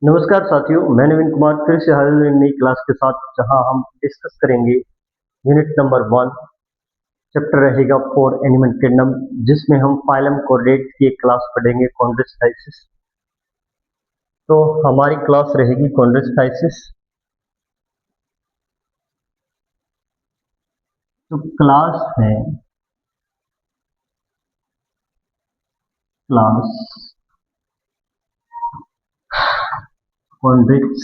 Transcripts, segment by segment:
नमस्कार साथियों, मैं नवीन कुमार फिर से हाजिर हूं एक नई क्लास के साथ जहां हम डिस्कस करेंगे यूनिट नंबर 1। चैप्टर रहेगा फॉर एनिमल किंगडम, जिसमें हम फाइलम कोऑर्डिनेट की एक क्लास पढ़ेंगे कॉन्ड्रोसाइटिस। तो हमारी क्लास रहेगी कॉन्ड्रोसाइटिस। तो क्लास कॉन्ड्रोसाइटिस।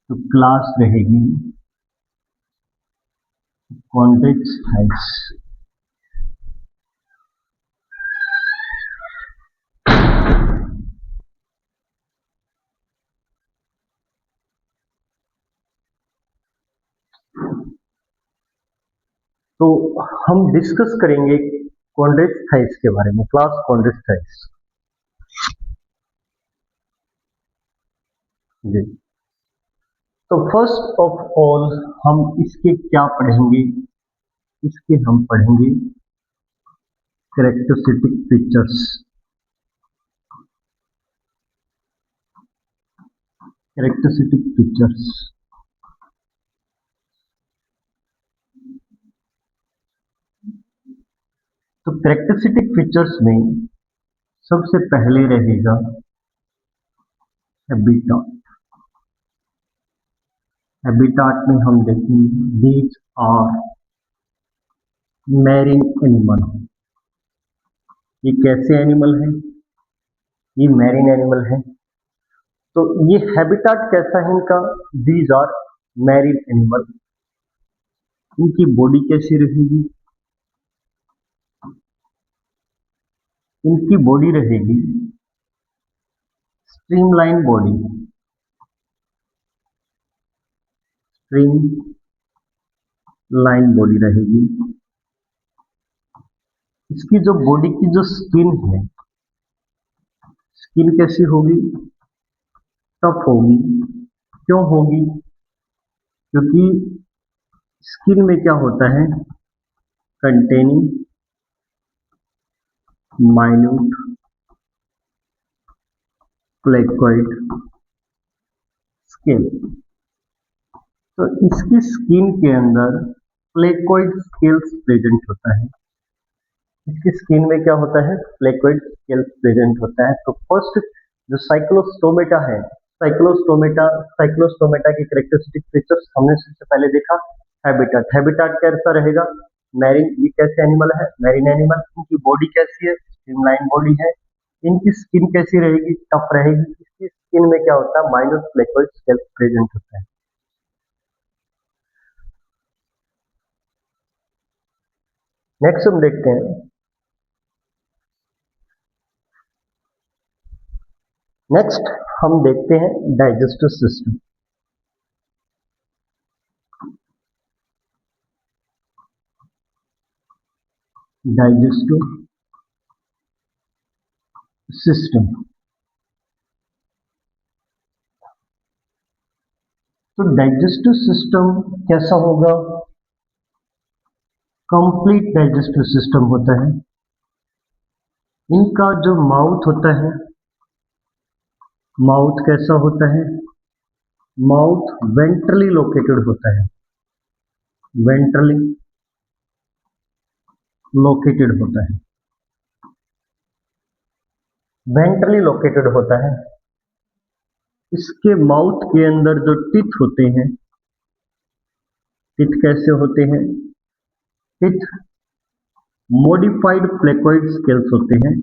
तो क्लास रहेगी कॉन्ड्रोसाइटिस। तो हम डिस्कस करेंगे कॉन्ड्रोसाइटिस के बारे में, क्लास कॉन्ड्रोसाइटिस। जी, तो फर्स्ट ऑफ ऑल हम इसके क्या पढ़ेंगे? इसके हम पढ़ेंगे कैरेक्टरिस्टिक फीचर्स। कैरेक्टरिस्टिक फीचर्स तो कैरेक्टरिस्टिक फीचर्स में सबसे पहले रहेगा हैबिटाट। हैबिटाट में हम देखेंगे दीज आर मैरीन एनिमल। ये कैसे एनिमल है? ये मैरीन एनिमल है। तो ये हैबिटाट कैसा है इनका? These are marine animal. इनकी बॉडी कैसी रहेगी? इनकी बॉडी रहेगी स्ट्रीमलाइन बॉडी। स्ट्रीमलाइन बॉडी रहेगी। इसकी जो बॉडी की जो स्किन है, स्किन कैसी होगी? टफ होगी। क्यों होगी? क्योंकि स्किन में क्या होता है? Containing minute placoid scale. तो इसकी स्किन के अंदर फ्लेकोइड स्केल्स प्रेजेंट होता है। इसकी स्किन में क्या होता है? फ्लेकोइड स्केल्स प्रेजेंट होता है। तो फर्स्ट जो साइक्लोस्टोमेटा है, साइक्लोस्टोमेटा की कैरेक्टरिस्टिक फीचर्स हमने सबसे पहले देखा हैबिटाट। हैबिटाट कैसा रहेगा? मैरीन। ये कैसे एनिमल है? Marine animal. इनकी बॉडी कैसी है? स्ट्रीमलाइन बॉडी है। इनकी स्किन कैसी रहेगी? टफ रहेगी। इसकी स्किन में क्या होता है? माइनर फ्लेकोइड स्केल्स प्रेजेंट होता है। नेक्स्ट हम देखते हैं, नेक्स्ट हम देखते हैं डाइजेस्टिव सिस्टम। Digestive system. तो डाइजेस्टिव सिस्टम कैसा होगा? कंप्लीट डाइजेस्टिव सिस्टम होता है। इनका जो माउथ होता है, माउथ कैसा होता है? माउथ वेंट्रली लोकेटेड होता है। वेंट्रली लोकेटेड होता है। वेंट्रली लोकेटेड होता है। इसके माउथ के अंदर जो टीथ होते हैं, टीथ कैसे होते हैं? टीथ मॉडिफाइड फ्लेकोइड स्केल्स होते हैं।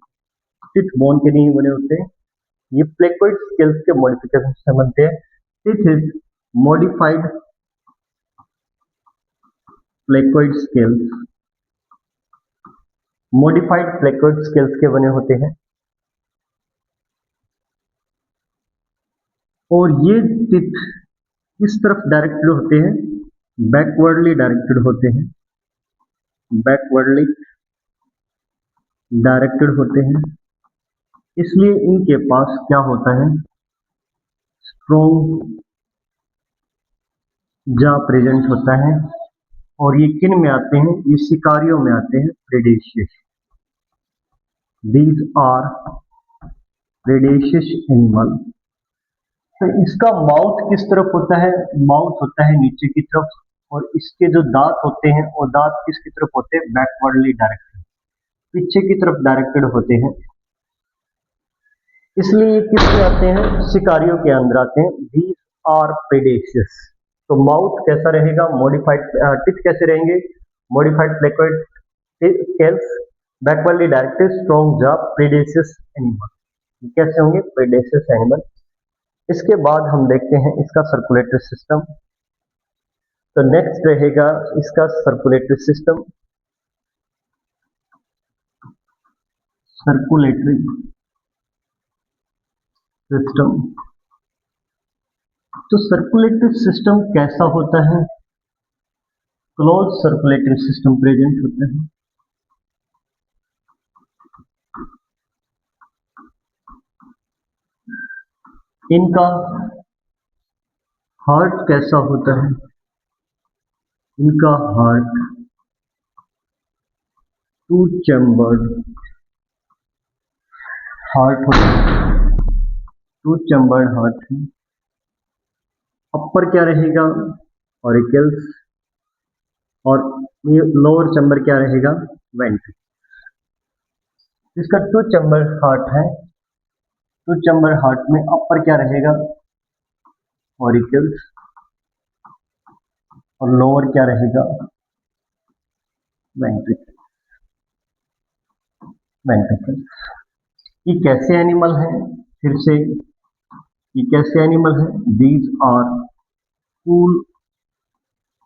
टीथ बोन के नहीं बने होते, ये फ्लेकोइड स्केल्स के मॉडिफिकेशन से बनते हैं। Teeth is modified placoid scales, modified placoid scales के बने होते हैं। और ये टीथ किस तरफ डायरेक्टेड होते हैं? बैकवर्डली डायरेक्टेड होते हैं। बैकवर्डली डायरेक्टेड होते हैं। इसलिए इनके पास क्या होता है? स्ट्रॉन्ग जा प्रेजेंट होता है। और ये किन में आते हैं? ये शिकारियों में आते हैं, प्रेडेशियस। These are predaceous animal। तो इसका माउथ किस तरफ होता है? माउथ होता है नीचे की तरफ, और इसके जो दांत होते हैं वो दांत किसकी तरफ होते हैं? बैकवर्डली डायरेक्टेड, पीछे की तरफ डायरेक्टेड होते हैं। इसलिए ये किसमें आते हैं? शिकारियों के अंदर आते हैं। These are predaceous। तो माउथ कैसा रहेगा? मॉडिफाइड। टिथ कैसे रहेंगे? Modified placoid scales, backwardly directed, strong jaw, predaceous animal. कैसे होंगे? predaceous animal. इसके बाद हम देखते हैं इसका सर्कुलेटरी सिस्टम। तो नेक्स्ट रहेगा इसका सर्कुलेटरी सिस्टम। Circulatory system. तो सर्कुलेटरी सिस्टम कैसा होता है? क्लोज सर्कुलेटरी सिस्टम प्रेजेंट होता है। इनका हार्ट कैसा होता है? इनका हार्ट टू चैम्बर्ड हार्ट होता है। टू चैम्बर्ड हार्ट है। अपर क्या रहेगा? ऑरिकल्स, और लोअर चैम्बर क्या रहेगा? वेंट्रिकल। इसका टू चैम्बर हार्ट है। टू चैम्बर हार्ट में अपर क्या रहेगा? ऑरिकल्स, और लोअर क्या रहेगा? वेंट्रिकल। वेंट्रिकल। ये कैसे एनिमल है? फिर से, ये कैसे एनिमल है? These are full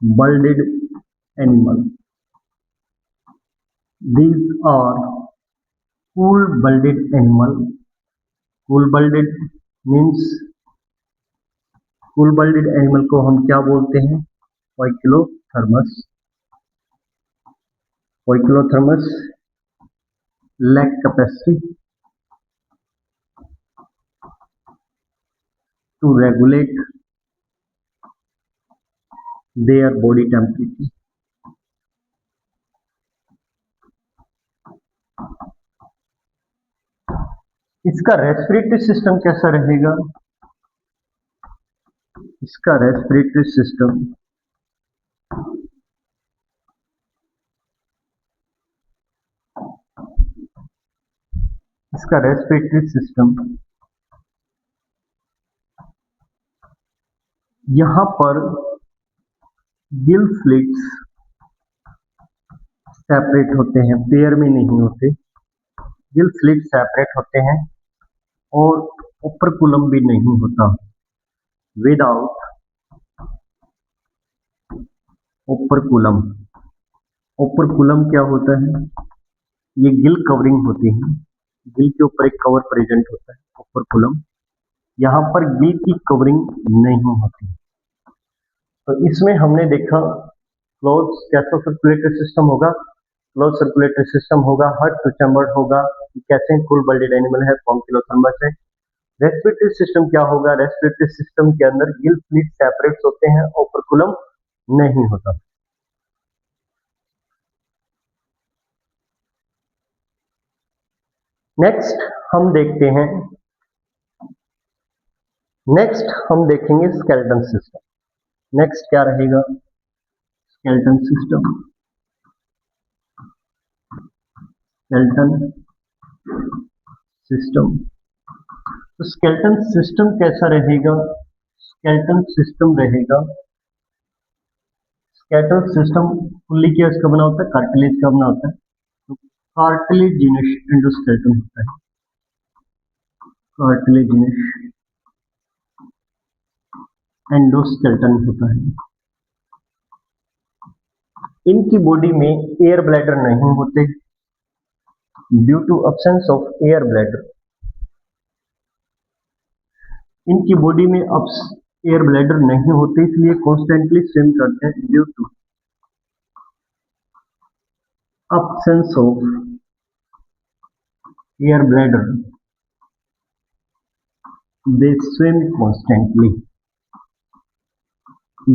blooded animal. These are full blooded animal. Full blooded means, full blooded animal को हम क्या बोलते हैं? Poikilothermous. Poikilothermous lack capacity to regulate their body temperature। इसका रेस्पिरेटरी सिस्टम कैसा रहेगा? इसका रेस्पिरेटरी सिस्टम यहां पर गिल स्लिट्स सेपरेट होते हैं, पेयर में नहीं होते। गिल स्लिट सेपरेट होते हैं, और ओपर्कुलम भी नहीं होता। विदाउट ओपर्कुलम। ओपर्कुलम क्या होता है? ये गिल कवरिंग होती है। गिल के ऊपर एक कवर प्रेजेंट होता है, ओपर्कुलम। यहाँ पर गिल की कवरिंग नहीं होती। तो इसमें हमने देखा क्लोज कैसा सर्कुलेटरी सिस्टम होगा? क्लोज सर्कुलेटरी सिस्टम होगा, हार्ट टू चैम्बर्ड होगा। कैसे? फुल बल्डेड एनिमल है, पोइकिलोथर्मस है। रेस्पिरेटरी सिस्टम क्या होगा? रेस्पिरेटरी सिस्टम के अंदर गिल स्लिट सेपरेट होते हैं, ओपर्कुलम नहीं होता। नेक्स्ट हम देखते हैं, नेक्स्ट हम देखेंगे स्केलेटन सिस्टम। नेक्स्ट क्या रहेगा? Skeleton system. Skeleton system. तो स्केलेटन सिस्टम कैसा रहेगा? स्केलेटन सिस्टम रहेगा, स्केलेटन सिस्टम फुल्ली क्या इसका बना होता है? कार्टिलेज का बना होता है। तो कार्टिलेजिनस एंडोस्केलेटन होता है। कार्टिलेजिनस एंडोस्केलेटन होता है। इनकी बॉडी में एयर ब्लैडर नहीं होते, due to absence of air bladder. इनकी बॉडी में एयर ब्लैडर नहीं होते, इसलिए कॉन्स्टेंटली स्विम करते हैं। Due to absence of air bladder, they swim constantly।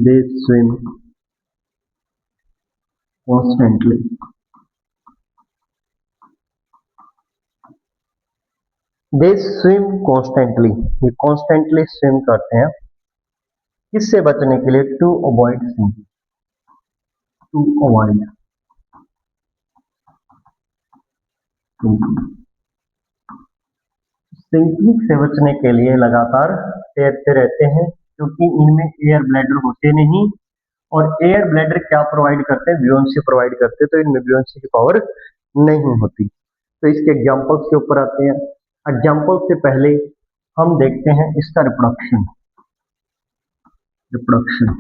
They swim constantly। They swim constantly, ये कॉन्स्टेंटली स्विम करते हैं, किससे बचने के लिए? To avoid sinking, to avoid sinking से बचने के लिए लगातार तैरते रहते हैं, क्योंकि इनमें एयर ब्लैडर होते नहीं, और एयर ब्लैडर क्या प्रोवाइड करते हैं? ब्यूयेंसी प्रोवाइड करते हैं, तो इनमें ब्यूयेंसी की पावर नहीं होती। तो इसके एग्जांपल्स के ऊपर आते हैं। एग्जांपल से पहले हम देखते हैं इसका रिप्रोडक्शन। रिप्रोडक्शन,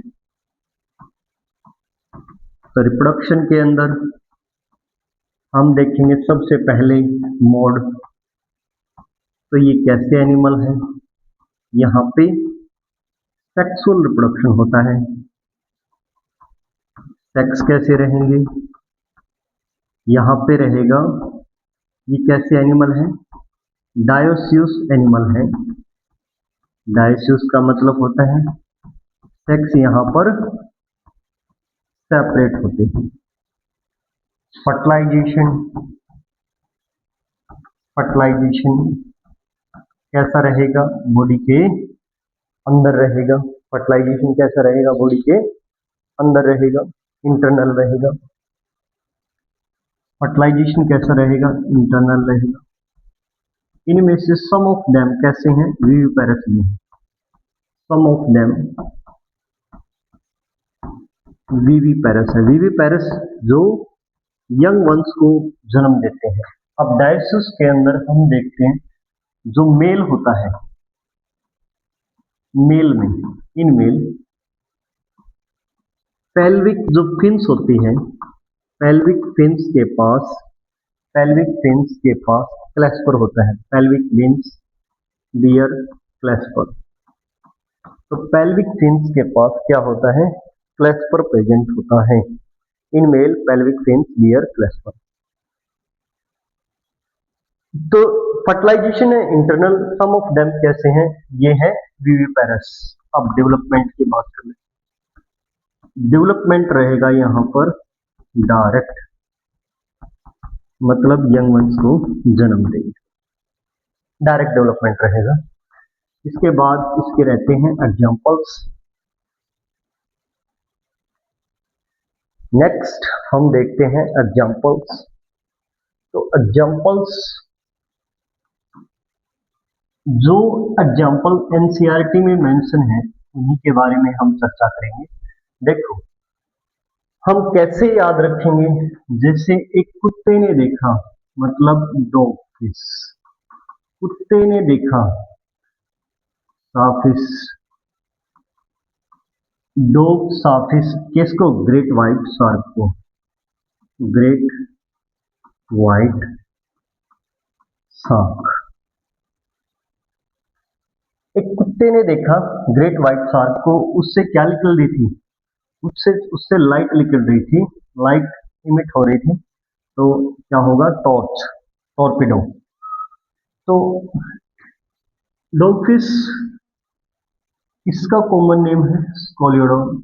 तो रिप्रोडक्शन के अंदर हम देखेंगे सबसे पहले मोड। तो ये कैसे एनिमल है? यहाँ पे सेक्सुअल रिप्रोडक्शन होता है। सेक्स कैसे रहेंगे? यहाँ पे रहेगा। ये कैसे एनिमल है? डायोसियस एनिमल है। डायोसियस का मतलब होता है सेक्स यहाँ पर सेपरेट होते हैं। फर्टिलाइजेशन, फर्टिलाइजेशन कैसा रहेगा? बॉडी के अंदर रहेगा। फर्टिलाइजेशन कैसा रहेगा? बॉडी के अंदर रहेगा, इंटरनल रहेगा। फर्टिलाइजेशन कैसा रहेगा? इंटरनल रहेगा। इनमें से सम ऑफ देम कैसे हैं? विविपेरस में। सम ऑफ देम विविपेरस है। विविपेरस जो यंग वंस को जन्म देते हैं। अब डायोसिस के अंदर हम देखते हैं जो मेल होता है, मेल में, इन मेल पेल्विक जो फिन्स होती है, पेल्विक फिन्स के पास, पेल्विक फिन्स के पास क्लैस्पर होता है। Pelvic fins bear clasper. तो पेल्विक फिन्स के पास क्या होता है? क्लैस्पर प्रेजेंट होता है। In male pelvic fins bear clasper. तो फर्टिलाइजेशन है इंटरनल। सम ऑफ देम कैसे हैं? ये है विविपेरस। अब डेवलपमेंट की बात कर लें। डेवलपमेंट रहेगा यहाँ पर डायरेक्ट, मतलब यंग वंस को जन्म देंगे, डायरेक्ट डेवलपमेंट रहेगा। इसके बाद इसके रहते हैं एग्जांपल्स। नेक्स्ट हम देखते हैं एग्जांपल्स। तो एग्जांपल्स, जो एग्जाम्पल एनसीईआरटी में मेंशन है उन्हीं के बारे में हम चर्चा करेंगे। देखो, हम कैसे याद रखेंगे? जैसे एक कुत्ते ने देखा, मतलब डॉग फिश। कुत्ते ने देखा साफिश, डॉग साफिश किसको? ग्रेट व्हाइट शार्क को। Great white shark. एक कुत्ते ने देखा ग्रेट व्हाइट शार्क को, उससे क्या निकल रही थी? उससे उससे लाइट निकल रही थी, लाइट इमिट हो रही थी। तो क्या होगा? Torch, torpedo. तो डॉगफिश, इसका कॉमन नेम है स्कोलियोडोन।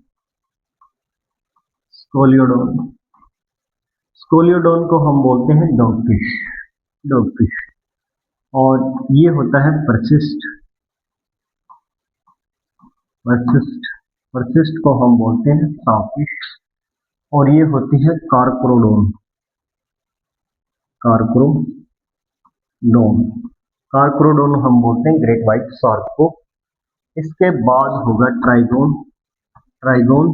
स्कोलियोडोन, स्कोलियोडोन को हम बोलते हैं डॉगफिश, डॉगफिश। और ये होता है परसिस्ट, परसिस्ट, परसिस्ट को हम बोलते हैं स्टारफिश। और ये होती है कार्कोरोडोन, कार्कोरोडोन। कार्कोरोडोन हम बोलते हैं ग्रेट व्हाइट शार्क को। इसके बाद होगा ट्राइगोन, ट्राइगोन।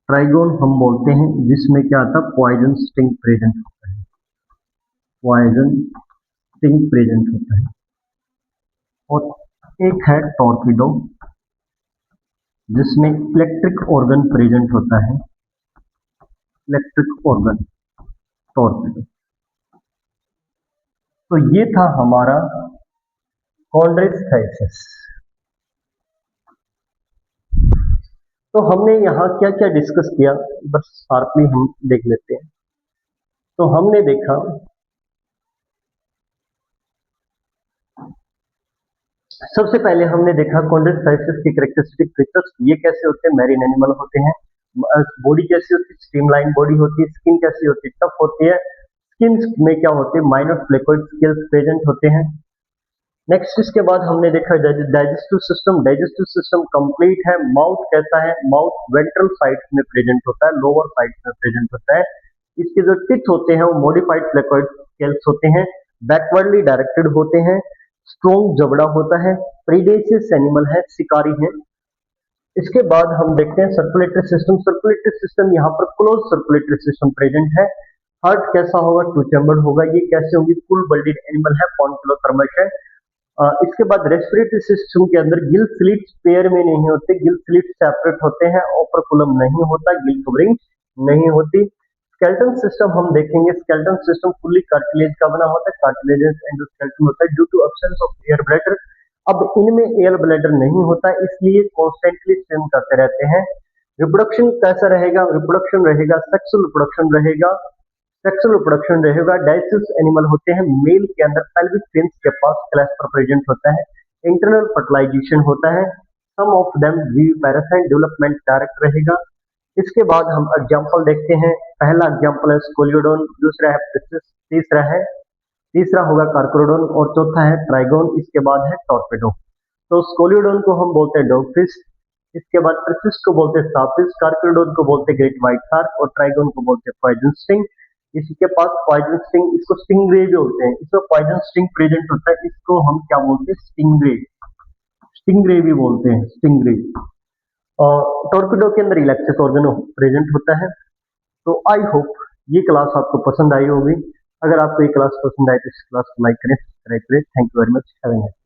ट्राइगोन हम बोलते हैं जिसमें क्या आता है? पॉइजन स्टिंग प्रेजेंट होता है, पॉइजन स्टिंग प्रेजेंट होता है। और एक है टॉर्पिडो, जिसमें इलेक्ट्रिक ऑर्गन प्रेजेंट होता है, इलेक्ट्रिक ऑर्गन, टॉर्पिडो। तो ये था हमारा कॉन्ड्रिस्थाइसिस। तो हमने यहाँ क्या क्या डिस्कस किया, बस शार्पली हम देख लेते हैं। तो हमने देखा सबसे पहले हमने देखा कॉन्ड्रिस्थाइसिस की कैरेक्टरिस्टिक फीचर्स। ये कैसे होते हैं? मैरीन एनिमल होते हैं। बॉडी कैसी होती है? स्ट्रीमलाइन बॉडी होती है। स्किन कैसी होती है? टफ होती है। स्किन में क्या होते हैं? माइनर फ्लेकोइड स्केल्स प्रेजेंट होते हैं। नेक्स्ट इसके बाद हमने देखा digestive system. Digestive system complete है। माउथ कैसा है? माउथ वेंट्रल साइड्स में प्रेजेंट होता है, लोअर साइड्स में प्रेजेंट होता है। इसके जो टिथ होते हैं वो मॉडिफाइड प्लेकोइड स्केल्स होते हैं, बैकवर्डली डायरेक्टेड होते हैं, स्ट्रॉन्ग जबड़ा होता है, प्रीडेशियस एनिमल है, शिकारी है। इसके बाद हम देखते हैं सर्कुलेटरी सिस्टम। सर्कुलेटरी सिस्टम यहाँ पर क्लोज सर्कुलेटरी सिस्टम प्रेजेंट है। हार्ट कैसा होगा? टू चैम्बर्ड होगा। ये कैसे होगी? फुल बल्डिड एनिमल है, पॉन्किलोथर्मस है। इसके बाद रेस्पिरेटरी सिस्टम के अंदर गिल स्लिट्स पेयर में नहीं होते, गिल स्लिट्स सेपरेट होते हैं, ओपरकुलम नहीं होता, गिल कवरिंग नहीं होती। स्केलेटन सिस्टम हम देखेंगे। स्केलेटन सिस्टम फुल्ली कार्टिलेज का बना होता है, कार्टिलेजस एंडोस्केलेटन होता है due to absence of air bladder. अब इनमें एयर ब्लैडर नहीं होता, इसलिए कॉन्स्टेंटली स्विम करते रहते हैं। रिप्रोडक्शन कैसा रहेगा? रिप्रोडक्शन रहेगा, सेक्सुअल रिप्रोडक्शन रहेगा। सेक्सुअल रिप्रोडक्शन रहेगा। डाइसिस एनिमल होते हैं। मेल के अंदर पेल्विक फिन्स के पास क्लैस्पर प्रेजेंट होता है। इंटरनल फर्टिलाइजेशन होता है। सम ऑफ देम विविपेरस हैं, डेवलपमेंट डायरेक्ट रहेगा। इसके बाद हम एग्जांपल देखते हैं। पहला एग्जांपल है स्कोलियोडोन, दूसरा है प्रिसिस, तीसरा होगा कार्कोरोडोन और चौथा है ट्राइगोन। इसके बाद है टॉर्पेडो। तो स्कोलियोडोन को हम बोलते हैं डॉगफिश, इसके बाद प्रिसिस को बोलते हैं स्टारफिश, कार्कोरोडोन को बोलते हैं ग्रेट व्हाइट शार्क और ट्राइगोन को बोलते हैं पॉइजन स्टिंग। इसके पास पॉइजन स्टिंग, इसको स्टिंगरे भी बोलते हैं। इसमें पॉइजन स्टिंग प्रेजेंट होता है, इसको हम क्या बोलते हैं? स्टिंगरे। स्टिंगरे भी बोलते हैं, स्टिंगरे। और टॉर्पिडो के अंदर इलेक्ट्रिक ऑर्गन प्रेजेंट होता है। तो आई होप ये क्लास आपको पसंद आई होगी। अगर आपको ये क्लास पसंद आए तो इस क्लास को लाइक करें, सब्सक्राइब करें। Thank you very much. Have a nice day.